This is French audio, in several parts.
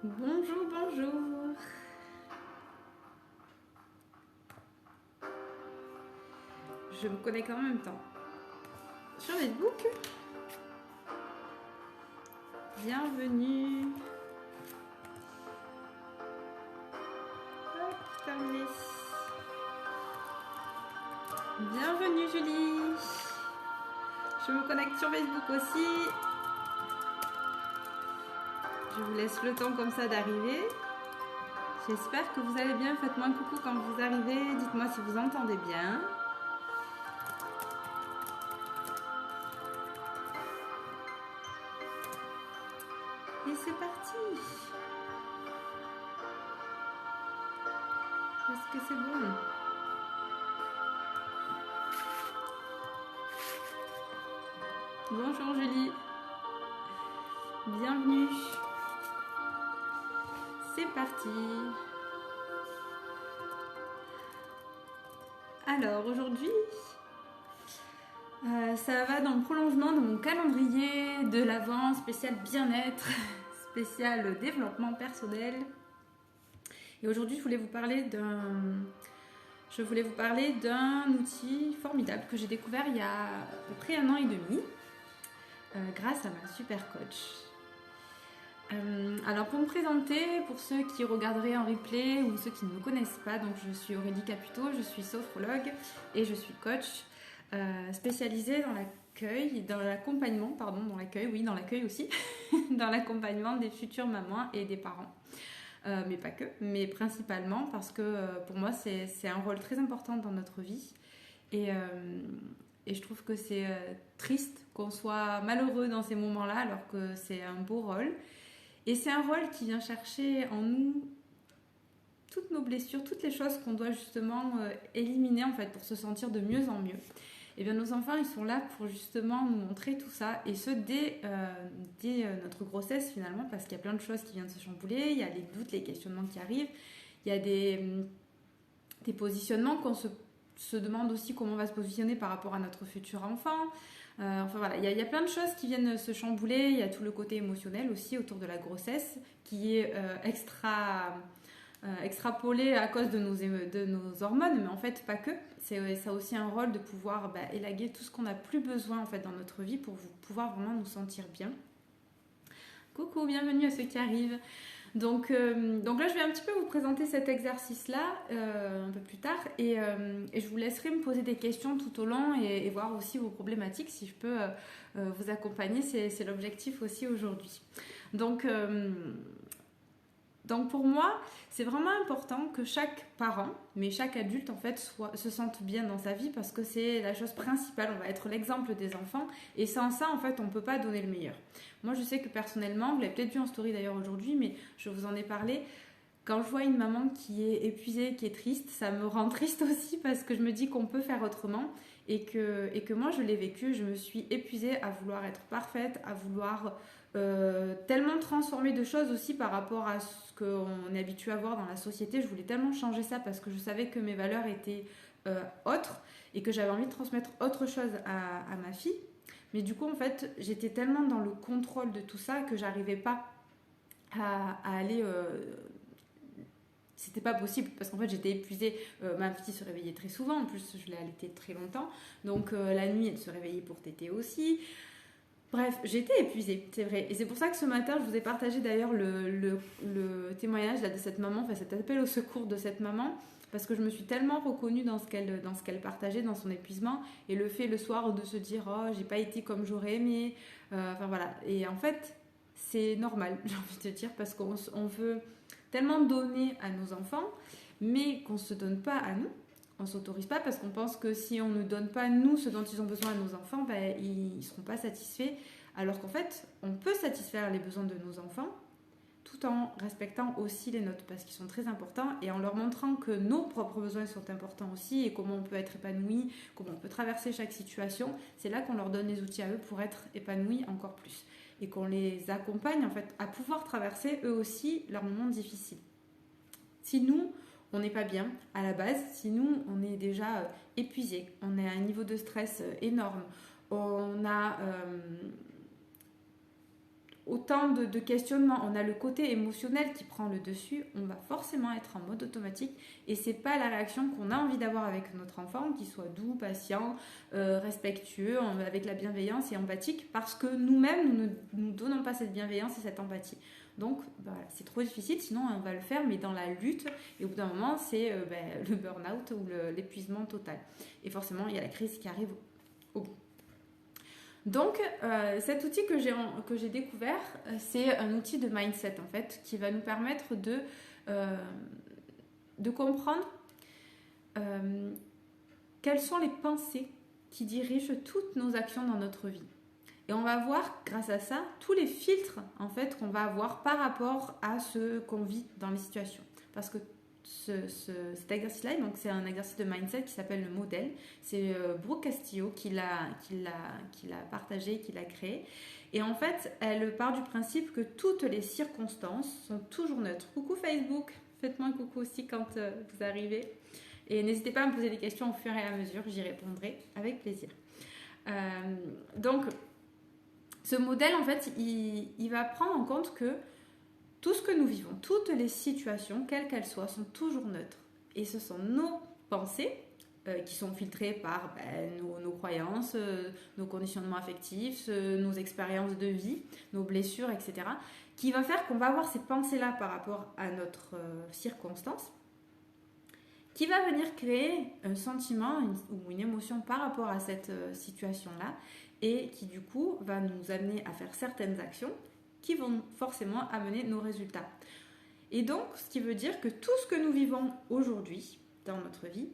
Bonjour, bonjour. Je me connecte en même temps. Sur Facebook, bienvenue. Hop, terminé. Bienvenue Julie. Je me connecte sur Facebook aussi. Je vous laisse le temps comme ça d'arriver. J'espère que vous allez bien. Faites-moi un coucou quand vous arrivez. Dites-moi si vous entendez bien. Et c'est parti. Est-ce que c'est bon? Bonjour Julie. Bienvenue. C'est parti. Alors aujourd'hui, ça va dans le prolongement de mon calendrier de l'Avent spécial bien-être, spécial développement personnel. Et aujourd'hui, je voulais vous parler d'un outil formidable que j'ai découvert il y a à peu près 1 an et demi, grâce à ma super coach. Alors pour me présenter, pour ceux qui regarderaient en replay ou ceux qui ne me connaissent pas, donc je suis Aurélie Caputo, je suis sophrologue et je suis coach spécialisée dans l'accueil, dans l'accompagnement, pardon, dans l'accueil, oui, dans l'accueil aussi, dans l'accompagnement des futures mamans et des parents. Mais pas que, mais principalement parce que pour moi c'est un rôle très important dans notre vie et je trouve que c'est triste qu'on soit malheureux dans ces moments-là alors que c'est un beau rôle. Et c'est un rôle qui vient chercher en nous toutes nos blessures, toutes les choses qu'on doit justement éliminer en fait pour se sentir de mieux en mieux. Et bien nos enfants ils sont là pour justement nous montrer tout ça et ce dès notre grossesse finalement parce qu'il y a plein de choses qui viennent se chambouler, il y a les doutes, les questionnements qui arrivent, il y a des positionnements qu'on se demande aussi comment on va se positionner par rapport à notre futur enfant. Enfin voilà, il y a plein de choses qui viennent se chambouler. Il y a tout le côté émotionnel aussi autour de la grossesse qui est extrapolé à cause de nos hormones, mais en fait pas que. Ça a aussi un rôle de pouvoir élaguer tout ce qu'on n'a plus besoin en fait dans notre vie pour pouvoir vraiment nous sentir bien. Coucou, bienvenue à ceux qui arrivent. Donc là, je vais un petit peu vous présenter cet exercice-là un peu plus tard et je vous laisserai me poser des questions tout au long et voir aussi vos problématiques si je peux vous accompagner. C'est l'objectif aussi aujourd'hui. Donc pour moi, c'est vraiment important que chaque parent, mais chaque adulte en fait, se sente bien dans sa vie parce que c'est la chose principale. On va être l'exemple des enfants et sans ça, en fait, on ne peut pas donner le meilleur. Moi, je sais que personnellement, vous l'avez peut-être vu en story d'ailleurs aujourd'hui, mais je vous en ai parlé. Quand je vois une maman qui est épuisée, qui est triste, ça me rend triste aussi parce que je me dis qu'on peut faire autrement et que moi, je l'ai vécu. Je me suis épuisée à vouloir être parfaite, à vouloir tellement transformer de choses aussi par rapport à ce qu'on est habitué à voir dans la société. Je voulais tellement changer ça parce que je savais que mes valeurs étaient autres et que j'avais envie de transmettre autre chose à ma fille. Mais du coup, en fait, j'étais tellement dans le contrôle de tout ça que j'arrivais pas à aller... c'était pas possible parce qu'en fait j'étais épuisée. Ma petite se réveillait très souvent, en plus je l'ai allaitée très longtemps, donc la nuit elle se réveillait pour téter aussi. Bref, j'étais épuisée, c'est vrai. Et c'est pour ça que ce matin, je vous ai partagé d'ailleurs le témoignage là, de cette maman, enfin cet appel au secours de cette maman, parce que je me suis tellement reconnue dans ce qu'elle partageait, dans son épuisement, et le fait le soir de se dire oh j'ai pas été comme j'aurais aimé, enfin voilà. Et en fait, c'est normal, j'ai envie de te dire, parce qu'on veut tellement donner à nos enfants, mais qu'on se donne pas à nous. On s'autorise pas parce qu'on pense que si on ne donne pas nous ce dont ils ont besoin à nos enfants, ils ne seront pas satisfaits. Alors qu'en fait, on peut satisfaire les besoins de nos enfants tout en respectant aussi les nôtres parce qu'ils sont très importants et en leur montrant que nos propres besoins sont importants aussi et comment on peut être épanoui, comment on peut traverser chaque situation. C'est là qu'on leur donne les outils à eux pour être épanouis encore plus et qu'on les accompagne en fait à pouvoir traverser eux aussi leurs moments difficiles. Si nous, on n'est pas bien à la base, si nous, on est déjà épuisé, on est à un niveau de stress énorme, on a autant de questionnements, on a le côté émotionnel qui prend le dessus, on va forcément être en mode automatique et c'est pas la réaction qu'on a envie d'avoir avec notre enfant, qu'il soit doux, patient, respectueux, avec la bienveillance et empathique, parce que nous-mêmes, nous ne nous donnons pas cette bienveillance et cette empathie. Donc, voilà, c'est trop difficile, sinon on va le faire, mais dans la lutte, et au bout d'un moment, c'est le burn-out ou l'épuisement total. Et forcément, il y a la crise qui arrive au bout. Donc, cet outil que j'ai découvert, c'est un outil de mindset, en fait, qui va nous permettre de comprendre quelles sont les pensées qui dirigent toutes nos actions dans notre vie. Et on va voir, grâce à ça, tous les filtres, en fait, qu'on va avoir par rapport à ce qu'on vit dans les situations. Parce que cet exercice-là, donc c'est un exercice de mindset qui s'appelle le modèle. C'est Brooke Castillo qui l'a partagé, qui l'a créé. Et en fait, elle part du principe que toutes les circonstances sont toujours neutres. Coucou Facebook, faites-moi un coucou aussi quand vous arrivez. Et n'hésitez pas à me poser des questions au fur et à mesure, j'y répondrai avec plaisir. Donc, ce modèle, en fait, il va prendre en compte que tout ce que nous vivons, toutes les situations, quelles qu'elles soient, sont toujours neutres. Et ce sont nos pensées qui sont filtrées par nos croyances, nos conditionnements affectifs, nos expériences de vie, nos blessures, etc. qui va faire qu'on va avoir ces pensées-là par rapport à notre circonstance, qui va venir créer un sentiment ou une émotion par rapport à cette situation-là et qui du coup va nous amener à faire certaines actions qui vont forcément amener nos résultats. Et donc, ce qui veut dire que tout ce que nous vivons aujourd'hui dans notre vie,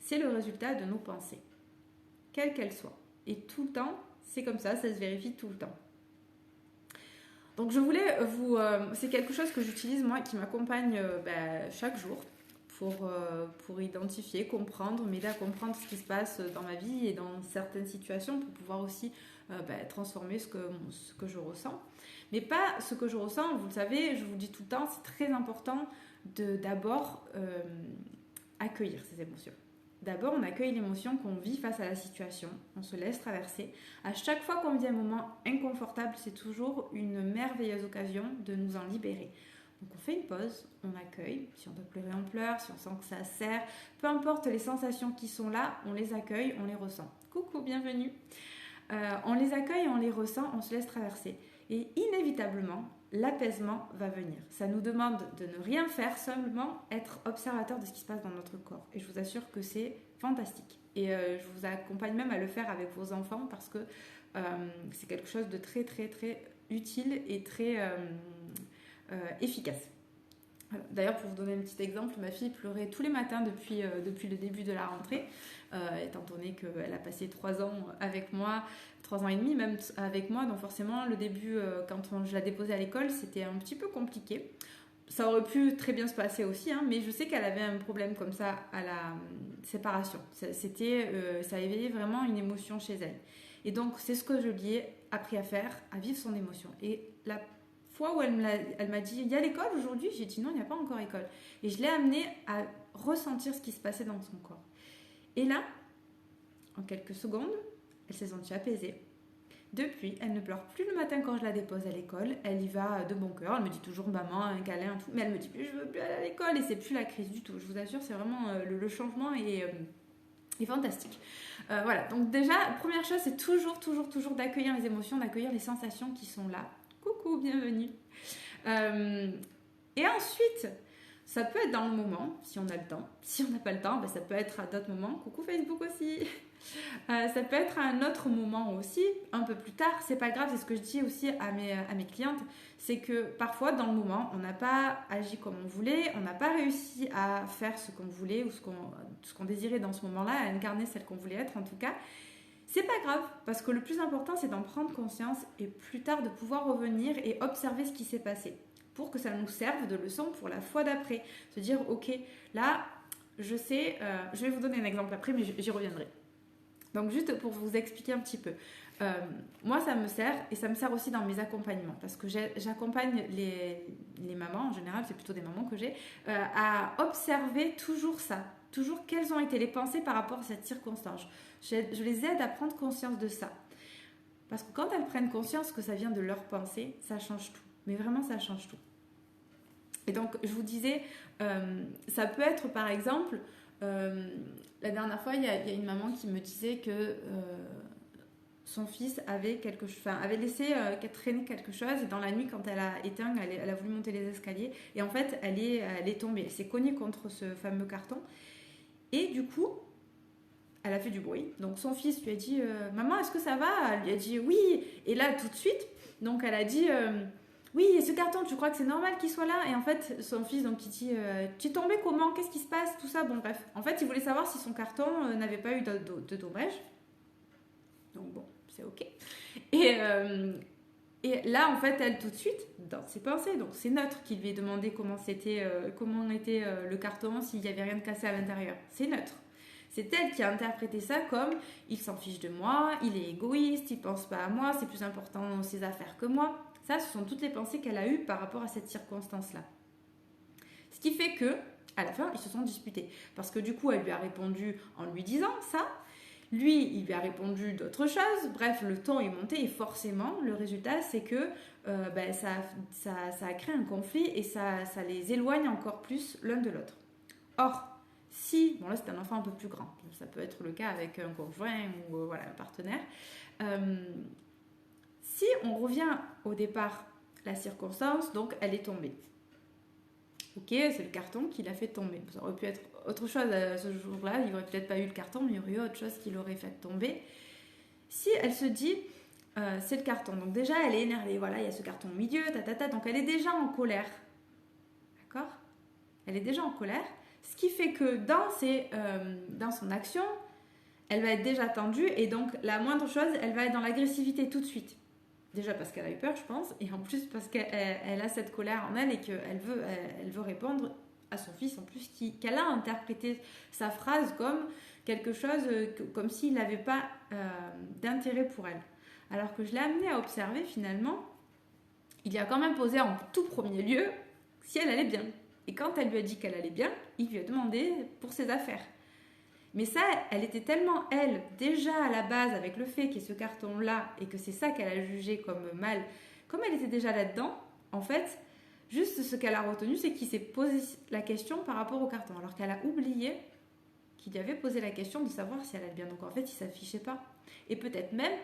c'est le résultat de nos pensées, quelles qu'elles soient. Et tout le temps, c'est comme ça se vérifie tout le temps. Donc je voulais c'est quelque chose que j'utilise moi, qui m'accompagne chaque jour pour identifier, comprendre, m'aider à comprendre ce qui se passe dans ma vie et dans certaines situations pour pouvoir aussi transformer ce que je ressens. Mais pas ce que je ressens, vous le savez, je vous le dis tout le temps, c'est très important d'abord accueillir ces émotions. D'abord, on accueille l'émotion qu'on vit face à la situation, on se laisse traverser. À chaque fois qu'on vit un moment inconfortable, c'est toujours une merveilleuse occasion de nous en libérer. Donc on fait une pause, on accueille, si on doit pleurer on pleure, si on sent que ça serre, peu importe les sensations qui sont là, on les accueille, on les ressent. Coucou, bienvenue. On les accueille, on les ressent, on se laisse traverser. Et inévitablement, l'apaisement va venir. Ça nous demande de ne rien faire, seulement être observateur de ce qui se passe dans notre corps. Et je vous assure que c'est fantastique. Et je vous accompagne même à le faire avec vos enfants parce que c'est quelque chose de très, très, très utile et très efficace. Voilà. D'ailleurs, pour vous donner un petit exemple, ma fille pleurait tous les matins depuis le début de la rentrée, étant donné qu'elle a passé 3 ans avec moi, 3 ans et demi même avec moi, donc forcément le début, quand je la déposais à l'école, c'était un petit peu compliqué. Ça aurait pu très bien se passer aussi, mais je sais qu'elle avait un problème comme ça à la séparation. Ça éveillait vraiment une émotion chez elle. Et donc, c'est ce que je lui ai appris à faire, à vivre son émotion. Et la fois où elle m'a dit, il y a l'école aujourd'hui, j'ai dit non, il n'y a pas encore école. Et je l'ai amenée à ressentir ce qui se passait dans son corps. Et là, en quelques secondes, elle s'est sentie apaisée. Depuis, elle ne pleure plus le matin quand je la dépose à l'école. Elle y va de bon cœur. Elle me dit toujours maman, un câlin, tout. Mais elle me dit plus je veux plus aller à l'école et c'est plus la crise du tout. Je vous assure, c'est vraiment le changement est fantastique. Voilà. Donc déjà, première chose, c'est toujours d'accueillir les émotions, d'accueillir les sensations qui sont là. Coucou, bienvenue. Et ensuite, ça peut être dans le moment, si on a le temps. Si on n'a pas le temps, ça peut être à d'autres moments. Coucou Facebook aussi. Ça peut être à un autre moment aussi, un peu plus tard. C'est pas grave, c'est ce que je dis aussi à mes clientes. C'est que parfois, dans le moment, on n'a pas agi comme on voulait, on n'a pas réussi à faire ce qu'on voulait ou ce qu'on désirait dans ce moment-là, à incarner celle qu'on voulait être en tout cas. C'est pas grave, parce que le plus important, c'est d'en prendre conscience et plus tard de pouvoir revenir et observer ce qui s'est passé pour que ça nous serve de leçon pour la fois d'après. Se dire, ok, là, je sais, je vais vous donner un exemple après, mais j'y reviendrai. Donc, juste pour vous expliquer un petit peu. Moi, ça me sert, et ça me sert aussi dans mes accompagnements, parce que j'accompagne les mamans, en général, c'est plutôt des mamans que j'ai, à observer toujours ça. Toujours quelles ont été les pensées par rapport à cette circonstance. Je les aide à prendre conscience de ça. Parce que quand elles prennent conscience que ça vient de leur pensée, ça change tout. Mais vraiment, ça change tout. Et donc, je vous disais, ça peut être par exemple, la dernière fois, il y a une maman qui me disait que son fils avait laissé traîner quelque chose, et dans la nuit, quand elle a éteint, elle a voulu monter les escaliers, et en fait, elle est tombée. Elle s'est cognée contre ce fameux carton, et du coup, elle a fait du bruit. Donc son fils lui a dit maman, est-ce que ça va? Elle lui a dit oui. Et là, tout de suite, donc elle a dit oui, et ce carton, tu crois que c'est normal qu'il soit là? Et en fait, son fils, donc, il dit tu es tombé comment? Qu'est-ce qui se passe? Tout ça, bon, bref. En fait, il voulait savoir si son carton n'avait pas eu de dommages. Donc bon, c'est ok. Et là, en fait, elle, tout de suite, dans ses pensées, donc c'est neutre qui lui a demandé comment était le carton, s'il n'y avait rien de cassé à l'intérieur. C'est neutre. C'est elle qui a interprété ça comme il s'en fiche de moi, il est égoïste, il pense pas à moi, c'est plus important ses affaires que moi. Ça, ce sont toutes les pensées qu'elle a eues par rapport à cette circonstance-là. Ce qui fait que, à la fin, ils se sont disputés. Parce que du coup, elle lui a répondu en lui disant ça. Lui, il lui a répondu d'autres choses. Bref, le ton est monté et forcément, le résultat, c'est que ça a créé un conflit et ça les éloigne encore plus l'un de l'autre. Or, si, bon là c'est un enfant un peu plus grand, ça peut être le cas avec un conjoint ou voilà, un partenaire, si on revient au départ, la circonstance, donc elle est tombée. Ok, c'est le carton qui l'a fait tomber. Ça aurait pu être autre chose ce jour-là, il n'y aurait peut-être pas eu le carton, mais il y aurait eu autre chose qui l'aurait fait tomber. Si elle se dit, c'est le carton, donc déjà elle est énervée, voilà, il y a ce carton au milieu, donc elle est déjà en colère. D'accord? Elle est déjà en colère. Ce qui fait que dans son action, elle va être déjà tendue et donc la moindre chose, elle va être dans l'agressivité tout de suite. Déjà parce qu'elle a eu peur, je pense, et en plus parce qu'elle a cette colère en elle et qu'elle veut répondre à son fils, en plus, qu'elle a interprété sa phrase comme quelque chose, comme s'il n'avait pas d'intérêt pour elle. Alors que je l'ai amenée à observer finalement, il y a quand même posé en tout premier lieu si elle allait bien. Et quand elle lui a dit qu'elle allait bien, il lui a demandé pour ses affaires. Mais ça, elle était tellement, elle, déjà à la base, avec le fait qu'il y ait ce carton-là, et que c'est ça qu'elle a jugé comme mal, comme elle était déjà là-dedans, en fait, juste ce qu'elle a retenu, c'est qu'il s'est posé la question par rapport au carton, alors qu'elle a oublié qu'il lui avait posé la question de savoir si elle allait bien. Donc en fait, il ne s'affichait pas. Et peut-être même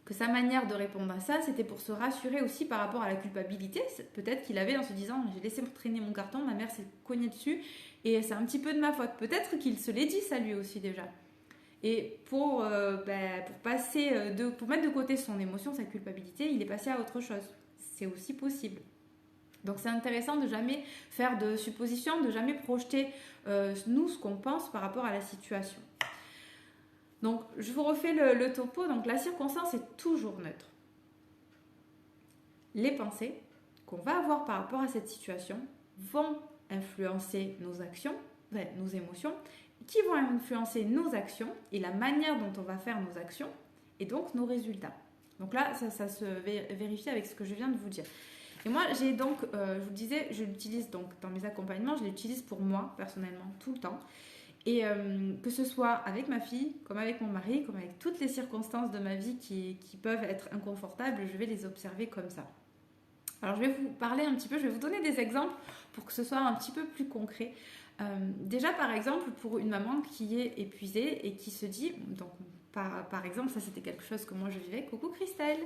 que sa manière de répondre à ça, c'était pour se rassurer aussi par rapport à la culpabilité. Peut-être qu'il avait en se disant « j'ai laissé traîner mon carton, ma mère s'est cognée dessus et c'est un petit peu de ma faute ». Peut-être qu'il se l'est dit ça lui aussi déjà. Et pour mettre de côté son émotion, sa culpabilité, il est passé à autre chose. C'est aussi possible. Donc c'est intéressant de jamais faire de suppositions, de jamais projeter nous ce qu'on pense par rapport à la situation. Donc, je vous refais le topo. Donc, la circonstance est toujours neutre. Les pensées qu'on va avoir par rapport à cette situation vont influencer nos actions, nos émotions, qui vont influencer nos actions et la manière dont on va faire nos actions et donc nos résultats. Donc là, ça se vérifie avec ce que je viens de vous dire. Et moi, j'ai donc, je vous disais, je l'utilise donc dans mes accompagnements, je l'utilise pour moi, personnellement, tout le temps. Et que ce soit avec ma fille, comme avec mon mari, comme avec toutes les circonstances de ma vie qui peuvent être inconfortables, je vais les observer comme ça. Alors je vais vous parler un petit peu, je vais vous donner des exemples pour que ce soit un petit peu plus concret. Déjà par exemple pour une maman qui est épuisée et qui se dit, donc par exemple ça c'était quelque chose que moi je vivais, coucou Christelle,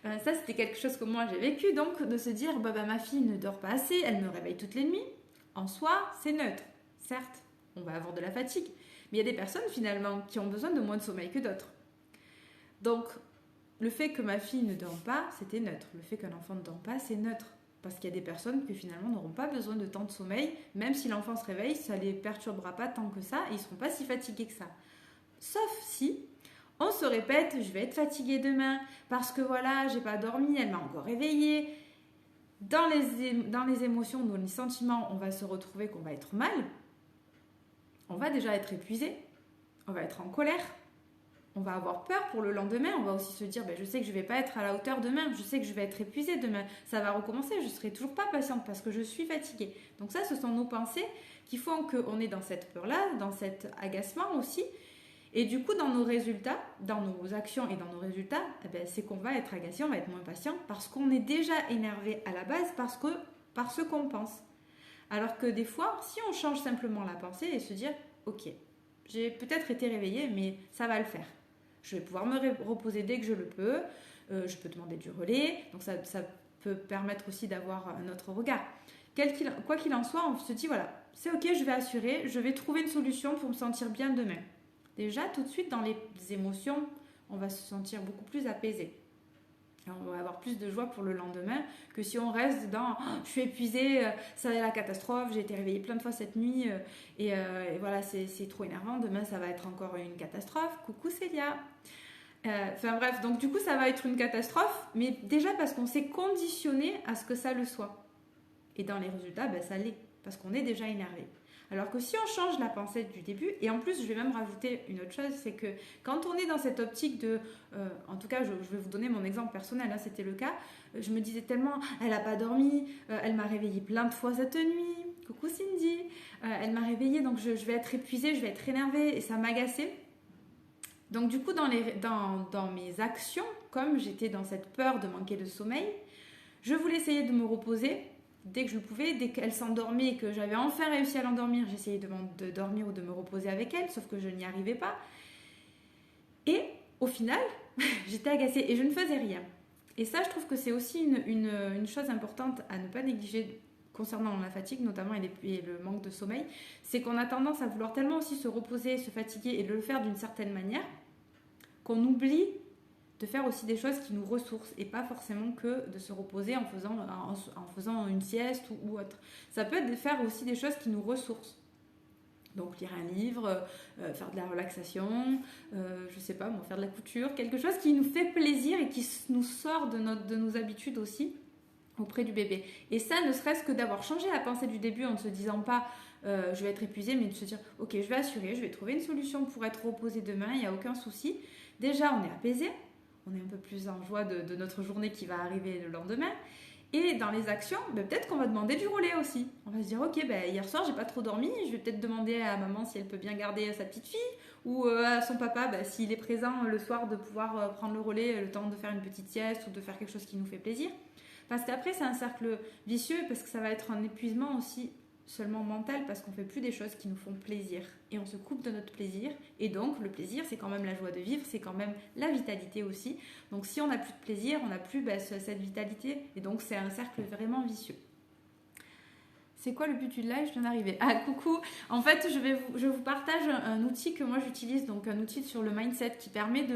ça c'était quelque chose que moi j'ai vécu, donc de se dire ma fille ne dort pas assez, elle me réveille toutes les nuits, en soi c'est neutre, certes. On va avoir de la fatigue. Mais il y a des personnes finalement qui ont besoin de moins de sommeil que d'autres. Donc, le fait que ma fille ne dorme pas, c'était neutre. Le fait qu'un enfant ne dorme pas, c'est neutre. Parce qu'il y a des personnes qui finalement n'auront pas besoin de tant de sommeil. Même si l'enfant se réveille, ça ne les perturbera pas tant que ça et ils ne seront pas si fatigués que ça. Sauf si on se répète, je vais être fatiguée demain parce que voilà, j'ai pas dormi, elle m'a encore réveillée. Dans les émotions, dans les sentiments, on va se retrouver qu'on va être mal. On va déjà être épuisé, on va être en colère, on va avoir peur pour le lendemain, on va aussi se dire je sais que je ne vais pas être à la hauteur demain, je sais que je vais être épuisée demain, ça va recommencer, je ne serai toujours pas patiente parce que je suis fatiguée. Donc ça, ce sont nos pensées qui font qu'on est dans cette peur-là, dans cet agacement aussi. Et du coup, dans nos résultats, dans nos actions et dans nos résultats, eh ben, c'est qu'on va être agacé, on va être moins patient parce qu'on est déjà énervé à la base par ce qu'on pense. Alors que des fois, si on change simplement la pensée et se dire, ok, j'ai peut-être été réveillée, mais ça va le faire. Je vais pouvoir me reposer dès que je le peux. Je peux demander du relais. Donc ça peut permettre aussi d'avoir un autre regard. Quoi qu'il en soit, on se dit, voilà, c'est ok, je vais assurer, je vais trouver une solution pour me sentir bien demain. Déjà, tout de suite, dans les émotions, on va se sentir beaucoup plus apaisé. On va avoir plus de joie pour le lendemain que si on reste dans je suis épuisée, ça va être la catastrophe, j'ai été réveillée plein de fois cette nuit et voilà, c'est trop énervant, demain ça va être encore une catastrophe. Coucou Célia. Enfin bref, donc du coup ça va être une catastrophe, mais déjà parce qu'on s'est conditionné à ce que ça le soit. Et dans les résultats, ben, ça l'est, parce qu'on est déjà énervé. Alors que si on change la pensée du début, et en plus je vais même rajouter une autre chose, c'est que quand on est dans cette optique de, en tout cas je vais vous donner mon exemple personnel, hein, c'était le cas, je me disais tellement, elle n'a pas dormi, elle m'a réveillée plein de fois cette nuit, coucou Cindy, elle m'a réveillée donc je vais être épuisée, je vais être énervée et ça m'agaçait. Donc du coup dans mes actions, comme j'étais dans cette peur de manquer de sommeil, je voulais essayer de me reposer dès que je le pouvais, dès qu'elle s'endormait et que j'avais enfin réussi à l'endormir, j'essayais de dormir ou de me reposer avec elle, sauf que je n'y arrivais pas. Et au final, j'étais agacée et je ne faisais rien. Et ça, je trouve que c'est aussi une chose importante à ne pas négliger concernant la fatigue notamment et le manque de sommeil, c'est qu'on a tendance à vouloir tellement aussi se reposer, se fatiguer et de le faire d'une certaine manière qu'on oublie de faire aussi des choses qui nous ressourcent et pas forcément que de se reposer en faisant une sieste ou autre. Ça peut être de faire aussi des choses qui nous ressourcent. Donc lire un livre, faire de la relaxation, je sais pas, faire de la couture, quelque chose qui nous fait plaisir et qui nous sort de nos habitudes aussi auprès du bébé. Et ça, ne serait-ce que d'avoir changé la pensée du début en ne se disant pas je vais être épuisée, mais de se dire ok, je vais assurer, je vais trouver une solution pour être reposée demain, il n'y a aucun souci. Déjà, on est apaisé, on est un peu plus en joie de notre journée qui va arriver le lendemain. Et dans les actions, peut-être qu'on va demander du relais aussi. On va se dire, ok, hier soir, j'ai pas trop dormi, je vais peut-être demander à maman si elle peut bien garder sa petite fille, ou à son papa, s'il est présent le soir, de pouvoir prendre le relais, le temps de faire une petite sieste ou de faire quelque chose qui nous fait plaisir. Parce qu'après, c'est un cercle vicieux, parce que ça va être un épuisement aussi seulement mental, parce qu'on fait plus des choses qui nous font plaisir. Et on se coupe de notre plaisir. Et donc, le plaisir, c'est quand même la joie de vivre, c'est quand même la vitalité aussi. Donc, si on n'a plus de plaisir, on n'a plus cette vitalité. Et donc, c'est un cercle vraiment vicieux. C'est quoi le but du live? Je viens d'arriver. Ah, coucou. En fait, je vous partage un outil que moi j'utilise, donc un outil sur le mindset qui permet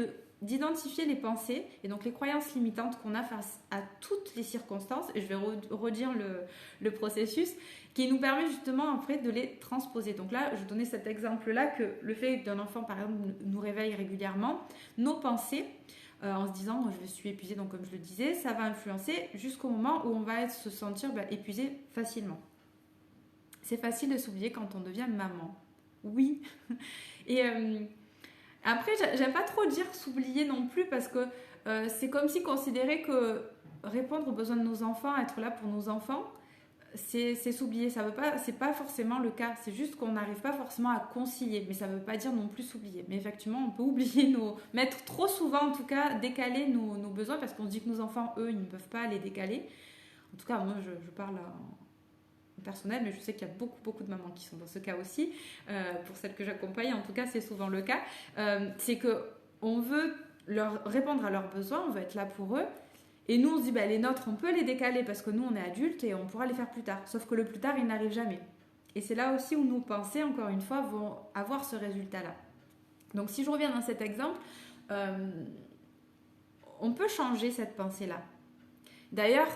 d'identifier les pensées et donc les croyances limitantes qu'on a face à toutes les circonstances. Et je vais redire le processus qui nous permet justement après de les transposer. Donc là, je donnais cet exemple-là que le fait d'un enfant, par exemple, nous réveille régulièrement, nos pensées, en se disant je suis épuisée, donc comme je le disais, ça va influencer jusqu'au moment où on va se sentir épuisé facilement. C'est facile de s'oublier quand on devient maman. Oui. Et après, j'aime pas trop dire s'oublier non plus parce que c'est comme si considérer que répondre aux besoins de nos enfants, être là pour nos enfants, c'est s'oublier. C'est pas forcément le cas. C'est juste qu'on n'arrive pas forcément à concilier. Mais ça veut pas dire non plus s'oublier. Mais effectivement, on peut oublier mettre trop souvent, en tout cas, décaler nos besoins parce qu'on se dit que nos enfants, eux, ils ne peuvent pas les décaler. En tout cas, moi, je parle personnel, mais je sais qu'il y a beaucoup de mamans qui sont dans ce cas aussi. Pour celles que j'accompagne, en tout cas, c'est souvent le cas. C'est qu'on veut leur répondre à leurs besoins, on veut être là pour eux. Et nous, on se dit, les nôtres, on peut les décaler parce que nous, on est adultes et on pourra les faire plus tard. Sauf que le plus tard, il n'arrive jamais. Et c'est là aussi où nos pensées, encore une fois, vont avoir ce résultat-là. Donc, si je reviens dans cet exemple, on peut changer cette pensée-là. D'ailleurs,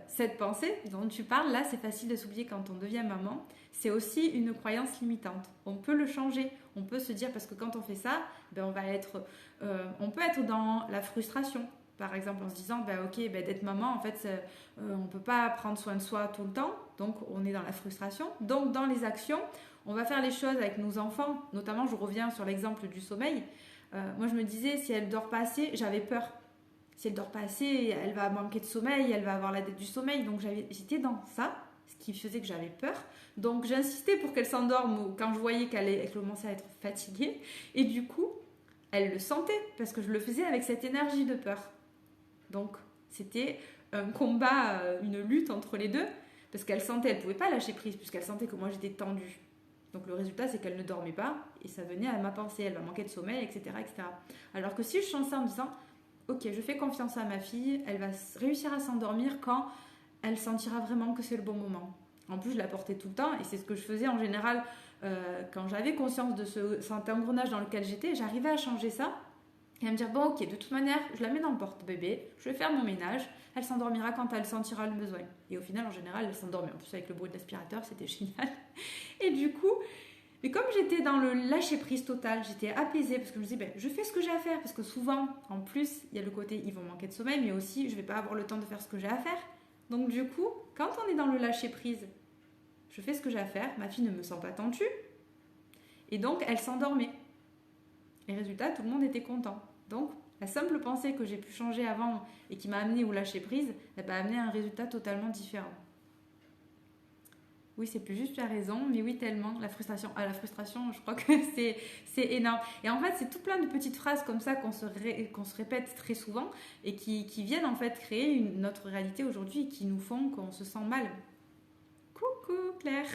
cette pensée dont tu parles, là, c'est facile de s'oublier quand on devient maman. C'est aussi une croyance limitante. On peut le changer. On peut se dire, parce que quand on fait ça, on peut être dans la frustration. Par exemple, en se disant, d'être maman, en fait, on ne peut pas prendre soin de soi tout le temps. Donc, on est dans la frustration. Donc, dans les actions, on va faire les choses avec nos enfants. Notamment, je reviens sur l'exemple du sommeil. Moi, je me disais, si elle ne dort pas assez, j'avais peur. Si elle dort pas assez, elle va manquer de sommeil, elle va avoir la dette du sommeil. Donc j'étais dans ça, ce qui faisait que j'avais peur. Donc j'insistais pour qu'elle s'endorme quand je voyais qu'elle commençait à être fatiguée. Et du coup, elle le sentait parce que je le faisais avec cette énergie de peur. Donc, c'était un combat, une lutte entre les deux parce qu'elle sentait, elle ne pouvait pas lâcher prise puisqu'elle sentait que moi j'étais tendue. Donc le résultat, c'est qu'elle ne dormait pas et ça venait à ma pensée, elle va manquer de sommeil, etc., etc. Alors que si je changeais en me disant, ok, je fais confiance à ma fille, elle va réussir à s'endormir quand elle sentira vraiment que c'est le bon moment. En plus, je la portais tout le temps et c'est ce que je faisais en général quand j'avais conscience de cet engrenage dans lequel j'étais, j'arrivais à changer ça et à me dire, bon ok, de toute manière, je la mets dans le porte-bébé, je vais faire mon ménage, elle s'endormira quand elle sentira le besoin. Et au final, en général, elle s'endormait. En plus, avec le bruit de l'aspirateur, c'était génial. Et du coup, mais comme j'étais dans le lâcher-prise total, j'étais apaisée parce que je me disais, ben, je fais ce que j'ai à faire. Parce que souvent, en plus, il y a le côté, ils vont manquer de sommeil, mais aussi, je vais pas avoir le temps de faire ce que j'ai à faire. Donc du coup, quand on est dans le lâcher-prise, je fais ce que j'ai à faire, ma fille ne me sent pas tendue. Et donc, elle s'endormait. Et résultat, tout le monde était content. Donc, la simple pensée que j'ai pu changer avant et qui m'a amené au lâcher-prise, elle m'a amené à un résultat totalement différent. Oui, c'est plus juste, tu as raison, mais oui, tellement. La frustration, je crois que c'est énorme. Et en fait, c'est tout plein de petites phrases comme ça qu'on se répète très souvent et qui viennent en fait créer notre réalité aujourd'hui et qui nous font qu'on se sent mal. Coucou Claire.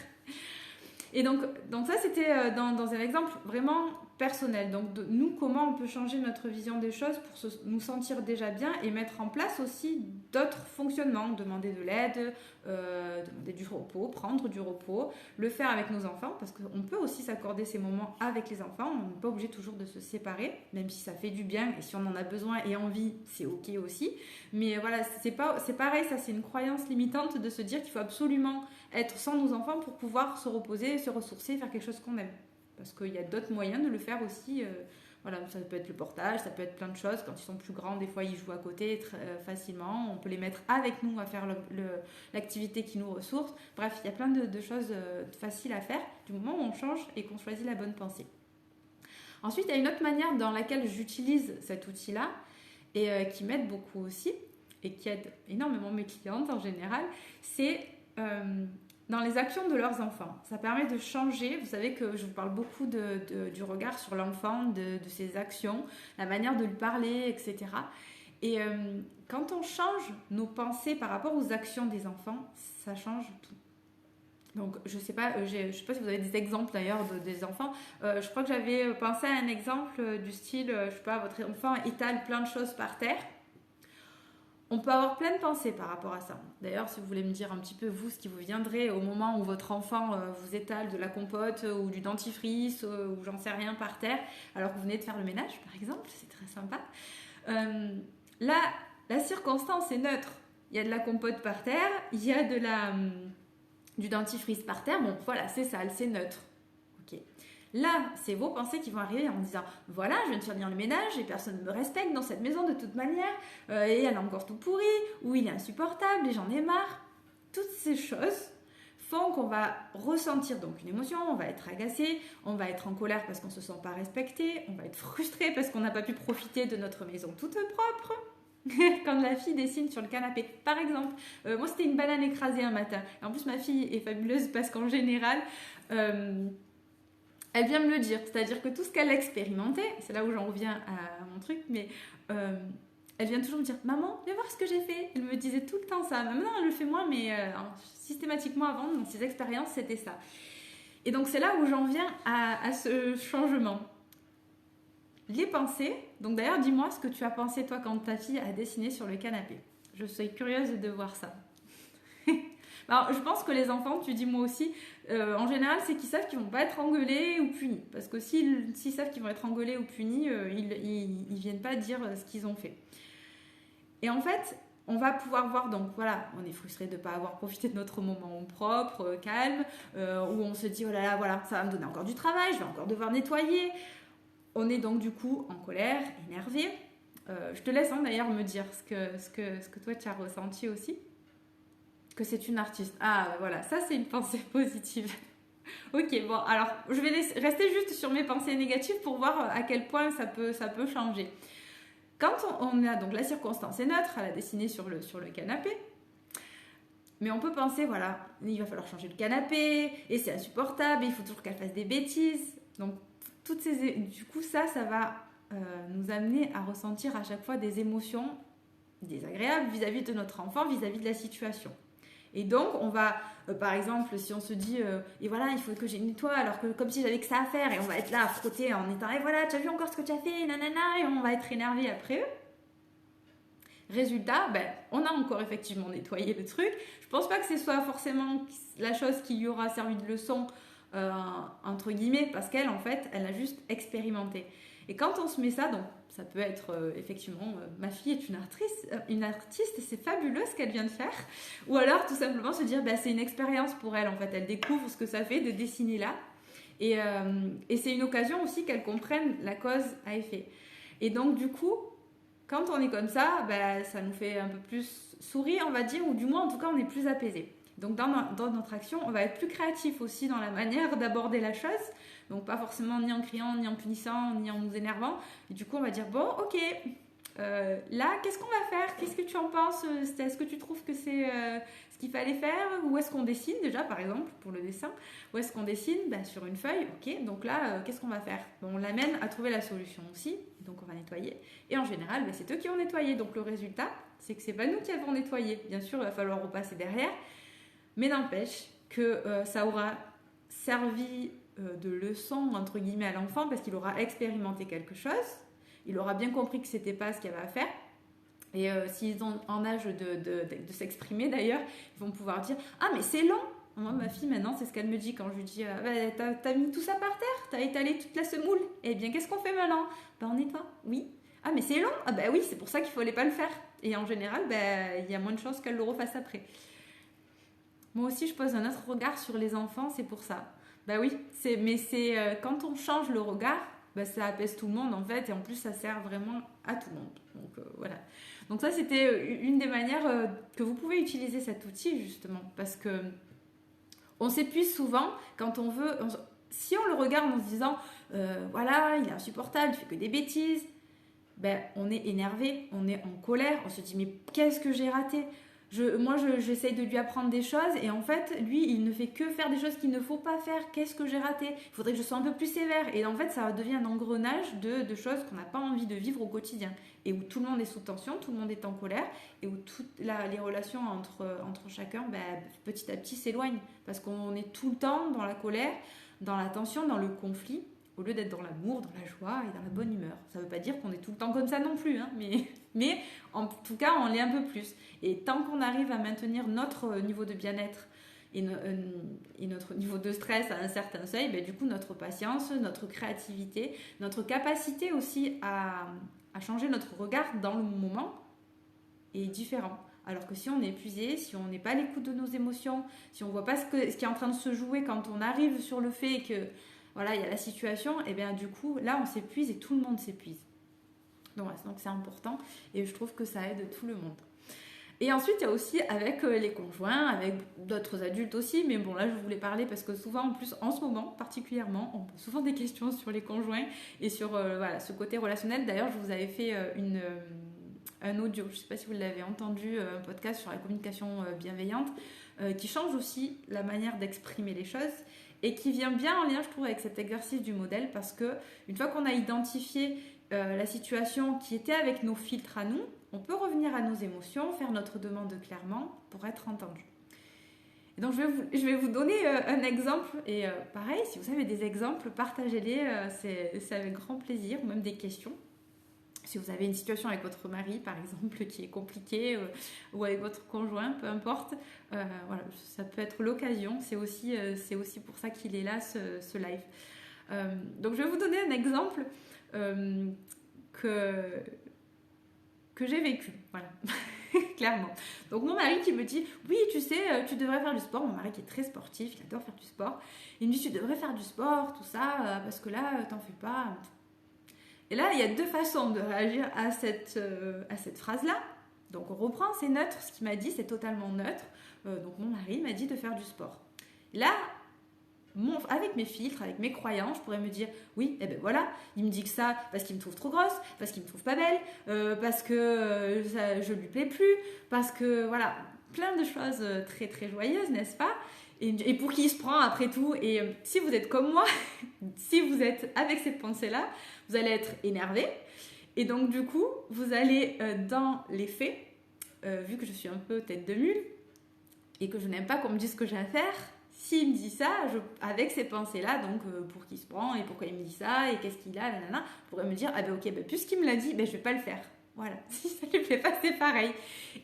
Et donc ça, c'était dans un exemple vraiment personnel. Donc, nous, comment on peut changer notre vision des choses pour nous sentir déjà bien et mettre en place aussi d'autres fonctionnements. Demander de l'aide, demander du repos, prendre du repos, le faire avec nos enfants, parce qu'on peut aussi s'accorder ces moments avec les enfants. On n'est pas obligé toujours de se séparer, même si ça fait du bien. Et si on en a besoin et envie, c'est OK aussi. Mais voilà, c'est pareil, ça c'est une croyance limitante de se dire qu'il faut absolument être sans nos enfants pour pouvoir se reposer, se ressourcer, faire quelque chose qu'on aime. Parce qu'il y a d'autres moyens de le faire aussi. Voilà, ça peut être le portage, ça peut être plein de choses. Quand ils sont plus grands, des fois ils jouent à côté facilement. On peut les mettre avec nous à faire l'activité qui nous ressource. Bref, il y a plein de choses faciles à faire du moment où on change et qu'on choisit la bonne pensée. Ensuite, il y a une autre manière dans laquelle j'utilise cet outil-là et qui m'aide beaucoup aussi et qui aide énormément mes clientes en général, c'est dans les actions de leurs enfants. Ça permet de changer. Vous savez que je vous parle beaucoup du regard sur l'enfant, de ses actions, la manière de lui parler, etc. Et quand on change nos pensées par rapport aux actions des enfants, ça change tout. Donc, je sais pas si vous avez des exemples d'ailleurs des enfants. Je crois que j'avais pensé à un exemple du style, je sais pas, votre enfant étale plein de choses par terre. On peut avoir plein de pensées par rapport à ça. D'ailleurs, si vous voulez me dire un petit peu, vous, ce qui vous viendrait au moment où votre enfant vous étale de la compote ou du dentifrice ou j'en sais rien par terre, alors que vous venez de faire le ménage, par exemple, c'est très sympa. Là, la circonstance est neutre. Il y a de la compote par terre, il y a du dentifrice par terre. Bon, voilà, c'est sale, c'est neutre. Ok. Là, c'est vos pensées qui vont arriver en disant « Voilà, je viens de finir le ménage et personne ne me respecte dans cette maison de toute manière. Et elle est encore tout pourri, ou il est insupportable et j'en ai marre. » Toutes ces choses font qu'on va ressentir donc une émotion, on va être agacé, on va être en colère parce qu'on ne se sent pas respecté, on va être frustré parce qu'on n'a pas pu profiter de notre maison toute propre. Quand la fille dessine sur le canapé, par exemple. Moi, c'était une banane écrasée un matin. Et en plus, ma fille est fabuleuse parce qu'en général... elle vient me le dire, c'est-à-dire que tout ce qu'elle a expérimenté, c'est là où j'en reviens à mon truc, mais elle vient toujours me dire « Maman, viens voir ce que j'ai fait ». Elle me disait tout le temps ça. Maintenant, elle le fait moins, mais systématiquement avant, dans ses expériences, c'était ça. Et donc, c'est là où j'en viens à ce changement. Les pensées, donc d'ailleurs, dis-moi ce que tu as pensé, toi, quand ta fille a dessiné sur le canapé. Je suis curieuse de voir ça. Alors, je pense que les enfants, tu dis moi aussi, en général, c'est qu'ils savent qu'ils ne vont pas être engueulés ou punis. Parce que s'ils savent qu'ils vont être engueulés ou punis, ils ne viennent pas dire ce qu'ils ont fait. Et en fait, on va pouvoir voir, donc voilà, on est frustré de ne pas avoir profité de notre moment propre, calme, où on se dit, oh là là, voilà, ça va me donner encore du travail, je vais encore devoir nettoyer. On est donc du coup en colère, énervé. Je te laisse d'ailleurs me dire ce que toi tu as ressenti aussi. Que c'est une artiste. Ah, voilà, ça c'est une pensée positive. Ok, bon, alors je vais rester juste sur mes pensées négatives pour voir à quel point ça peut changer. Quand on a donc la circonstance est neutre, elle a dessiné sur le canapé, mais on peut penser, voilà, il va falloir changer le canapé, et c'est insupportable, et il faut toujours qu'elle fasse des bêtises. Donc, du coup, ça va nous amener à ressentir à chaque fois des émotions désagréables vis-à-vis de notre enfant, vis-à-vis de la situation. Et donc, on va, par exemple, si on se dit, et voilà, il faut que j'ai nettoie, alors que comme si j'avais que ça à faire, et on va être là à frotter en étant, et voilà, tu as vu encore ce que tu as fait, nanana, et on va être énervé après eux. Résultat, on a encore effectivement nettoyé le truc. Je pense pas que ce soit forcément la chose qui lui aura servi de leçon, entre guillemets, parce qu'elle, en fait, elle a juste expérimenté. Et quand on se met ça, donc ça peut être effectivement, ma fille est une artiste, c'est fabuleux ce qu'elle vient de faire. Ou alors tout simplement se dire, c'est une expérience pour elle, en fait. Elle découvre ce que ça fait de dessiner là. Et c'est une occasion aussi qu'elle comprenne la cause à effet. Et donc du coup, quand on est comme ça, ça nous fait un peu plus sourire, on va dire, ou du moins en tout cas on est plus apaisé. Donc dans notre action, on va être plus créatif aussi dans la manière d'aborder la chose. Donc pas forcément ni en criant, ni en punissant, ni en nous énervant. Et du coup on va dire, bon ok, là qu'est-ce qu'on va faire? Qu'est-ce que tu en penses? Est-ce que tu trouves que c'est ce qu'il fallait faire? Où est-ce qu'on dessine déjà par exemple pour le dessin? Où est-ce qu'on dessine? Sur une feuille, ok. Donc là qu'est-ce qu'on va faire? On l'amène à trouver la solution aussi. Donc on va nettoyer. Et en général, c'est eux qui ont nettoyé. Donc le résultat, c'est que c'est pas nous qui avons nettoyé. Bien sûr, il va falloir repasser derrière. Mais n'empêche que ça aura servi de leçon, entre guillemets, à l'enfant parce qu'il aura expérimenté quelque chose. Il aura bien compris que c'était pas ce qu'il y avait à faire. Et s'ils sont en âge de s'exprimer d'ailleurs, ils vont pouvoir dire « Ah mais c'est long !» Moi, ma fille, maintenant, c'est ce qu'elle me dit quand je lui dis t'as mis tout ça par terre, t'as étalé toute la semoule. Eh bien, qu'est-ce qu'on fait maintenant? On nettoie. Oui. Ah, mais c'est long. Ah, oui, c'est pour ça qu'il ne fallait pas le faire. Et en général, il y a moins de chances qu'elle le refasse après. Moi aussi, je pose un autre regard sur les enfants, c'est pour ça. Oui, mais quand on change le regard, ça apaise tout le monde en fait, et en plus, ça sert vraiment à tout le monde. Donc, voilà. Donc ça, c'était une des manières que vous pouvez utiliser cet outil, justement, parce que on s'épuise souvent quand on veut... Si on le regarde en se disant voilà, il est insupportable, il fait que des bêtises, on est énervé, on est en colère, on se dit mais qu'est-ce que j'ai raté? J'essaye de lui apprendre des choses et en fait, lui, il ne fait que faire des choses qu'il ne faut pas faire. Qu'est-ce que j'ai raté? Il faudrait que je sois un peu plus sévère. Et en fait, ça devient un engrenage de choses qu'on n'a pas envie de vivre au quotidien et où tout le monde est sous tension, tout le monde est en colère et où les relations entre chacun, petit à petit, s'éloignent parce qu'on est tout le temps dans la colère, dans la tension, dans le conflit, au lieu d'être dans l'amour, dans la joie et dans la bonne humeur. Ça ne veut pas dire qu'on est tout le temps comme ça non plus, hein, mais en tout cas, on l'est un peu plus. Et tant qu'on arrive à maintenir notre niveau de bien-être et notre niveau de stress à un certain seuil, du coup, notre patience, notre créativité, notre capacité aussi à changer notre regard dans le moment est différent. Alors que si on est épuisé, si on n'est pas à l'écoute de nos émotions, si on ne voit pas ce qui est en train de se jouer quand on arrive sur le fait que voilà, il y a la situation, et bien du coup, là, on s'épuise et tout le monde s'épuise. Donc c'est important et je trouve que ça aide tout le monde. Et ensuite, il y a aussi avec les conjoints, avec d'autres adultes aussi, mais bon, là, je voulais parler parce que souvent, en plus, en ce moment, particulièrement, on pose souvent des questions sur les conjoints et sur ce côté relationnel. D'ailleurs, je vous avais fait un audio, je ne sais pas si vous l'avez entendu, un podcast sur la communication bienveillante, qui change aussi la manière d'exprimer les choses et qui vient bien en lien, je trouve, avec cet exercice du modèle parce que une fois qu'on a identifié la situation qui était avec nos filtres à nous, on peut revenir à nos émotions, faire notre demande clairement pour être entendu. Et donc je vais vous donner un exemple et pareil, si vous avez des exemples, partagez-les, c'est avec grand plaisir, ou même des questions. Si vous avez une situation avec votre mari, par exemple, qui est compliquée, ou avec votre conjoint, peu importe, voilà, ça peut être l'occasion. C'est aussi pour ça qu'il est là, ce live. Donc, je vais vous donner un exemple que j'ai vécu. Voilà, clairement. Donc, mon mari qui me dit « Oui, tu sais, tu devrais faire du sport. » Mon mari qui est très sportif, il adore faire du sport. Il me dit « Tu devrais faire du sport, tout ça, parce que là, t'en fais pas. » Et là, il y a deux façons de réagir à cette phrase-là. Donc, on reprend, c'est neutre. Ce qu'il m'a dit, c'est totalement neutre. Donc, mon mari m'a dit de faire du sport. Là, avec mes filtres, avec mes croyances, je pourrais me dire, oui, et ben voilà, il me dit que ça parce qu'il me trouve trop grosse, parce qu'il me trouve pas belle, parce que je lui plais plus, parce que, voilà. plein de choses très très joyeuses, n'est-ce pas? Et pour qui il se prend après tout. Et si vous êtes comme moi, si vous êtes avec cette pensée-là, vous allez être énervé. Et donc du coup, vous allez dans les faits, vu que je suis un peu tête de mule, et que je n'aime pas qu'on me dise ce que j'ai à faire, s'il me dit ça, avec ces pensées-là, donc pour qui se prend et pourquoi il me dit ça et qu'est-ce qu'il a, nanana, je pourrais me dire, ah ben ok, ben, puisqu'il me l'a dit, ben je vais pas le faire. Voilà, si ça ne lui plaît pas, c'est pareil.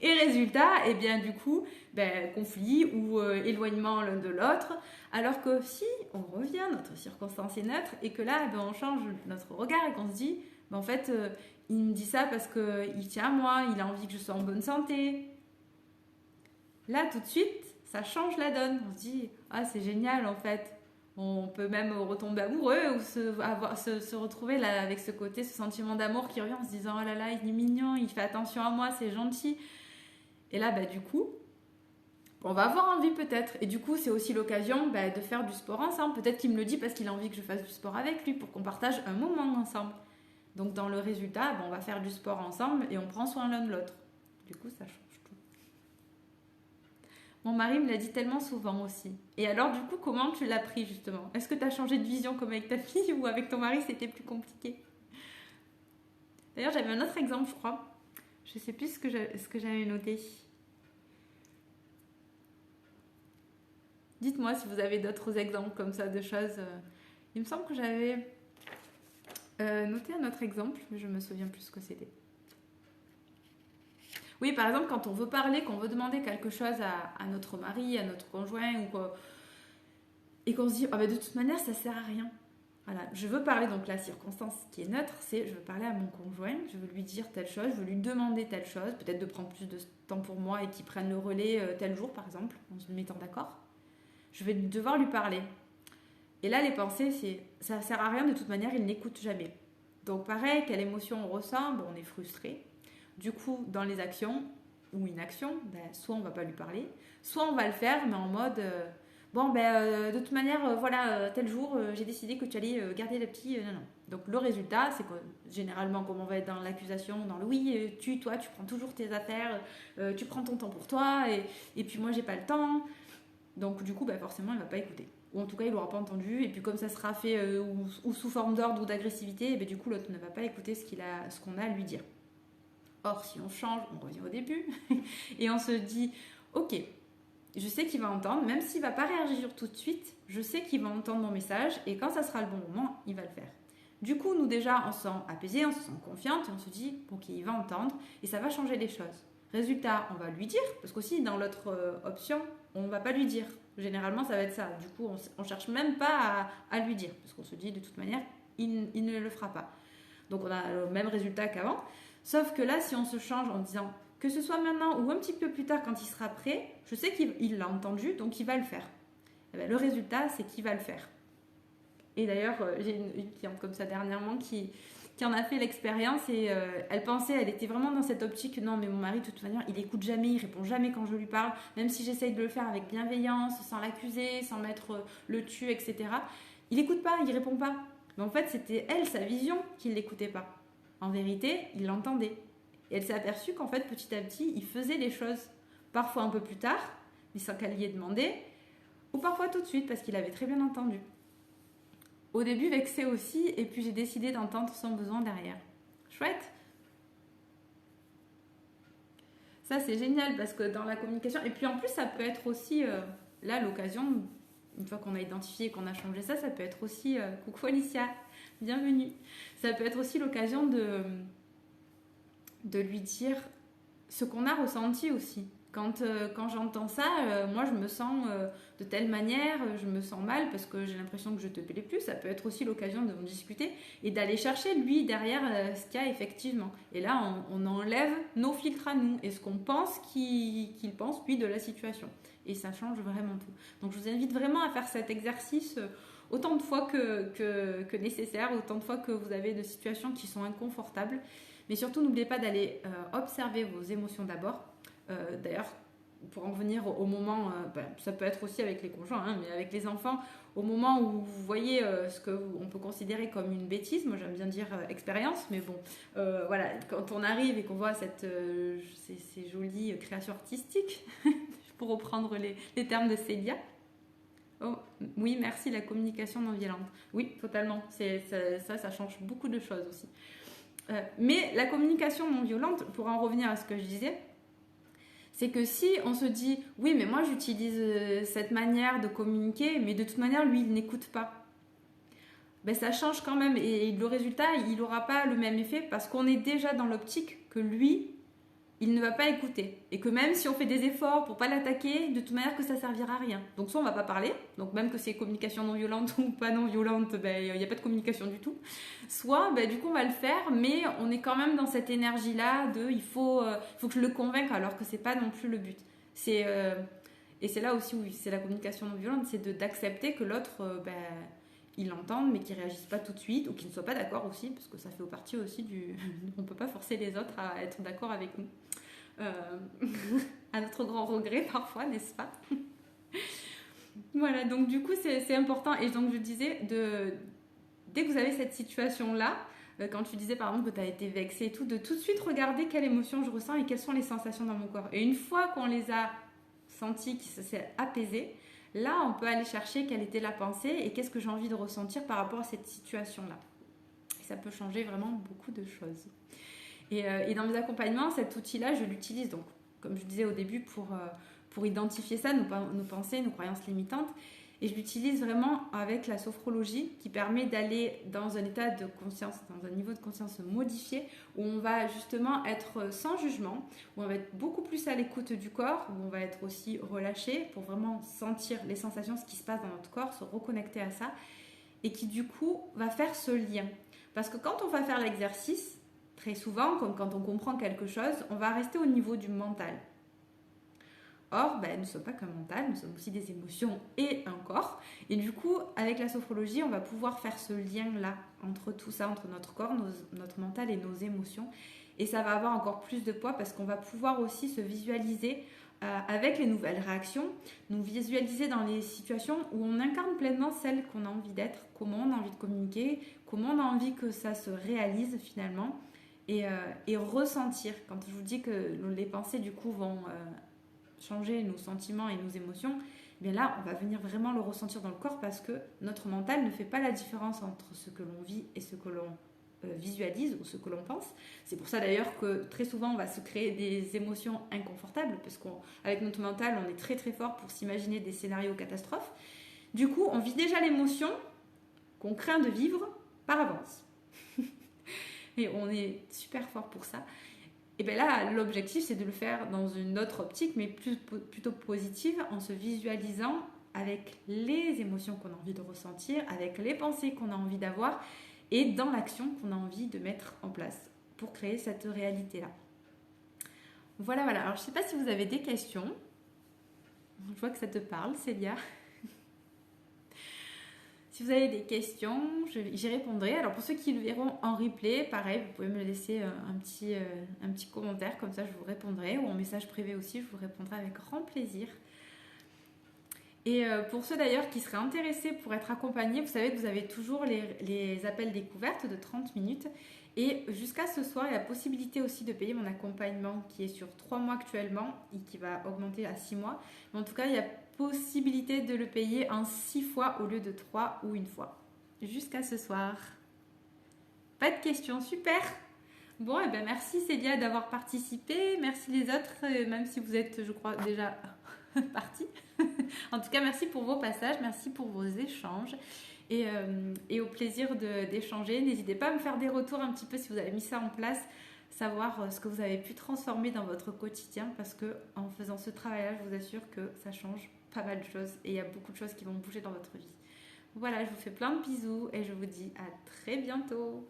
Et résultat, eh bien du coup, ben, conflit ou éloignement l'un de l'autre. Alors que si on revient, notre circonstance est neutre, et que là, ben, on change notre regard et qu'on se dit, ben, en fait, il me dit ça parce qu'il tient à moi, il a envie que je sois en bonne santé. Là, tout de suite, ça change la donne. On se dit, ah, c'est génial en fait. On peut même retomber amoureux ou se retrouver là avec ce côté, ce sentiment d'amour qui revient en se disant, oh là là, il est mignon, il fait attention à moi, c'est gentil. Et là, bah, du coup, on va avoir envie peut-être. Et du coup, c'est aussi l'occasion de faire du sport ensemble. Peut-être qu'il me le dit parce qu'il a envie que je fasse du sport avec lui pour qu'on partage un moment ensemble. Donc, dans le résultat, on va faire du sport ensemble et on prend soin l'un de l'autre. Du coup, ça change. Mon mari me l'a dit tellement souvent aussi. Et alors, du coup, comment tu l'as pris justement? Est-ce que tu as changé de vision comme avec ta fille ou avec ton mari, c'était plus compliqué? D'ailleurs, j'avais un autre exemple, je crois. Je sais plus ce que j'avais noté. Dites-moi si vous avez d'autres exemples comme ça de choses. Il me semble que j'avais noté un autre exemple, mais je me souviens plus ce que c'était. Oui, par exemple, quand on veut parler, qu'on veut demander quelque chose à notre mari, à notre conjoint, et qu'on se dit, oh, de toute manière, ça sert à rien. Voilà, je veux parler, donc la circonstance qui est neutre, c'est je veux parler à mon conjoint, je veux lui dire telle chose, je veux lui demander telle chose, peut-être de prendre plus de temps pour moi et qu'il prenne le relais tel jour, par exemple, en se mettant d'accord. Je vais devoir lui parler. Et là, les pensées, c'est ça sert à rien, de toute manière, il n'écoute jamais. Donc pareil, quelle émotion on ressent? On est frustré. Du coup, dans les actions ou inaction, soit on va pas lui parler, soit on va le faire, mais en mode de toute manière, voilà, tel jour, j'ai décidé que tu allais garder le petit. Non. Donc le résultat, c'est que généralement, comme on va être dans l'accusation, dans le oui, toi, tu prends toujours tes affaires, tu prends ton temps pour toi, et puis moi, j'ai pas le temps. Donc du coup, forcément, il va pas écouter. Ou en tout cas, il l'aura pas entendu. Et puis comme ça sera fait ou sous forme d'ordre ou d'agressivité, et du coup, l'autre ne va pas écouter ce qu'on a à lui dire. Or, si on change, on revient au début et on se dit, ok, je sais qu'il va entendre, même s'il ne va pas réagir tout de suite, je sais qu'il va entendre mon message et quand ça sera le bon moment, il va le faire. Du coup, nous déjà, on se sent apaisé, on se sent confiante et on se dit, ok, il va entendre et ça va changer les choses. Résultat, on va lui dire, parce qu'aussi dans l'autre option, on ne va pas lui dire. Généralement, ça va être ça. Du coup, on ne cherche même pas à lui dire, parce qu'on se dit, de toute manière, il ne le fera pas. Donc, on a le même résultat qu'avant. Sauf que là, si on se change en disant que ce soit maintenant ou un petit peu plus tard quand il sera prêt, je sais qu'il l'a entendu, donc il va le faire. Le résultat, c'est qu'il va le faire. Et d'ailleurs, j'ai une cliente comme ça dernièrement qui en a fait l'expérience et elle était vraiment dans cette optique, non mais mon mari de toute manière, il écoute jamais, il répond jamais quand je lui parle, même si j'essaye de le faire avec bienveillance, sans l'accuser, sans mettre le tu, etc. Il écoute pas, il répond pas. Mais en fait, c'était elle, sa vision, qu'il l'écoutait pas. En vérité, il l'entendait. Et elle s'est aperçue qu'en fait, petit à petit, il faisait les choses. Parfois un peu plus tard, mais sans qu'elle y ait demandé, ou parfois tout de suite, parce qu'il avait très bien entendu. Au début, vexé aussi, et puis j'ai décidé d'entendre son besoin derrière. Chouette. Ça, c'est génial, parce que dans la communication... Et puis en plus, ça peut être aussi, là, l'occasion, une fois qu'on a identifié et qu'on a changé ça, ça peut être aussi... coucou Alicia, bienvenue. Ça peut être aussi l'occasion de lui dire ce qu'on a ressenti aussi. Quand j'entends ça, moi je me sens de telle manière, je me sens mal parce que j'ai l'impression que je te plais plus. Ça peut être aussi l'occasion de en discuter et d'aller chercher lui derrière ce qu'il y a effectivement. Et là, on enlève nos filtres à nous et ce qu'on pense qu'il pense lui de la situation. Et ça change vraiment tout. Donc je vous invite vraiment à faire cet exercice autant de fois que nécessaire, autant de fois que vous avez de situations qui sont inconfortables. Mais surtout, n'oubliez pas d'aller observer vos émotions d'abord. D'ailleurs, pour en venir au moment, ça peut être aussi avec les conjoints, hein, mais avec les enfants, au moment où vous voyez ce qu'on peut considérer comme une bêtise, moi j'aime bien dire expérience, mais bon, voilà, quand on arrive et qu'on voit ces jolies créations artistiques, pour reprendre les termes de Célia. Oh, oui, merci, la communication non violente. Oui, totalement, ça change beaucoup de choses aussi. Mais la communication non violente, pour en revenir à ce que je disais, c'est que si on se dit oui mais moi j'utilise cette manière de communiquer mais de toute manière lui il n'écoute pas, ben ça change quand même et le résultat il n'aura pas le même effet parce qu'on est déjà dans l'optique que lui il ne va pas écouter et que même si on fait des efforts pour pas l'attaquer, de toute manière que ça servira à rien. Donc soit on va pas parler, donc même que c'est communication non violente ou pas non violente, ben il n'y a pas de communication du tout. Soit ben, du coup on va le faire, mais on est quand même dans cette énergie là de il faut que je le convainque alors que c'est pas non plus le but. Et c'est là aussi où c'est la communication non violente, c'est d'accepter que l'autre il l'entende mais qu'il réagisse pas tout de suite ou qu'il ne soit pas d'accord aussi, parce que ça fait partie aussi du on peut pas forcer les autres à être d'accord avec nous. À notre grand regret parfois, n'est-ce pas? Voilà, donc du coup c'est important. Et donc je disais, dès que vous avez cette situation-là, quand tu disais par exemple que tu as été vexée et tout, de tout de suite regarder quelle émotion je ressens et quelles sont les sensations dans mon corps. Et une fois qu'on les a senties, qui s'est apaisé, là on peut aller chercher quelle était la pensée et qu'est-ce que j'ai envie de ressentir par rapport à cette situation-là. Et ça peut changer vraiment beaucoup de choses. Et dans mes accompagnements, cet outil-là, je l'utilise donc, comme je disais au début, pour identifier ça, nos pensées, nos croyances limitantes. Et je l'utilise vraiment avec la sophrologie qui permet d'aller dans un état de conscience, dans un niveau de conscience modifié, où on va justement être sans jugement, où on va être beaucoup plus à l'écoute du corps, où on va être aussi relâché pour vraiment sentir les sensations, ce qui se passe dans notre corps, se reconnecter à ça, et qui du coup va faire ce lien. Parce que quand on va faire l'exercice, très souvent, comme quand on comprend quelque chose, on va rester au niveau du mental. Or, nous ne sommes pas qu'un mental, nous sommes aussi des émotions et un corps. Et du coup, avec la sophrologie, on va pouvoir faire ce lien-là entre tout ça, entre notre corps, notre mental et nos émotions. Et ça va avoir encore plus de poids parce qu'on va pouvoir aussi se visualiser avec les nouvelles réactions, nous visualiser dans les situations où on incarne pleinement celle qu'on a envie d'être, comment on a envie de communiquer, comment on a envie que ça se réalise finalement. Et ressentir, quand je vous dis que les pensées du coup vont changer nos sentiments et nos émotions, eh bien là on va venir vraiment le ressentir dans le corps parce que notre mental ne fait pas la différence entre ce que l'on vit et ce que l'on visualise ou ce que l'on pense. C'est pour ça d'ailleurs que très souvent on va se créer des émotions inconfortables parce qu'avec notre mental on est très très fort pour s'imaginer des scénarios catastrophes. Du coup on vit déjà l'émotion qu'on craint de vivre par avance. Et on est super fort pour ça. Et bien là, l'objectif, c'est de le faire dans une autre optique, mais plutôt positive, en se visualisant avec les émotions qu'on a envie de ressentir, avec les pensées qu'on a envie d'avoir, et dans l'action qu'on a envie de mettre en place pour créer cette réalité-là. Voilà. Alors, je ne sais pas si vous avez des questions. Je vois que ça te parle, Célia. Si vous avez des questions, j'y répondrai. Alors pour ceux qui le verront en replay, pareil, vous pouvez me laisser un petit commentaire, comme ça je vous répondrai, ou en message privé aussi, je vous répondrai avec grand plaisir. Et pour ceux d'ailleurs qui seraient intéressés pour être accompagnés, vous savez que vous avez toujours les appels découvertes de 30 minutes. Et jusqu'à ce soir, il y a la possibilité aussi de payer mon accompagnement qui est sur 3 mois actuellement et qui va augmenter à 6 mois. Mais en tout cas, il y a possibilité de le payer en 6 fois au lieu de 3 ou une fois. Jusqu'à ce soir. Pas de questions, super. Bon, et ben merci Célia d'avoir participé. Merci les autres, même si vous êtes, je crois, déjà partis. En tout cas, merci pour vos passages, merci pour vos échanges. Et au plaisir d'échanger. N'hésitez pas à me faire des retours un petit peu si vous avez mis ça en place, savoir ce que vous avez pu transformer dans votre quotidien, parce que en faisant ce travail-là, je vous assure que ça change pas mal de choses et il y a beaucoup de choses qui vont bouger dans votre vie. Voilà, je vous fais plein de bisous et je vous dis à très bientôt.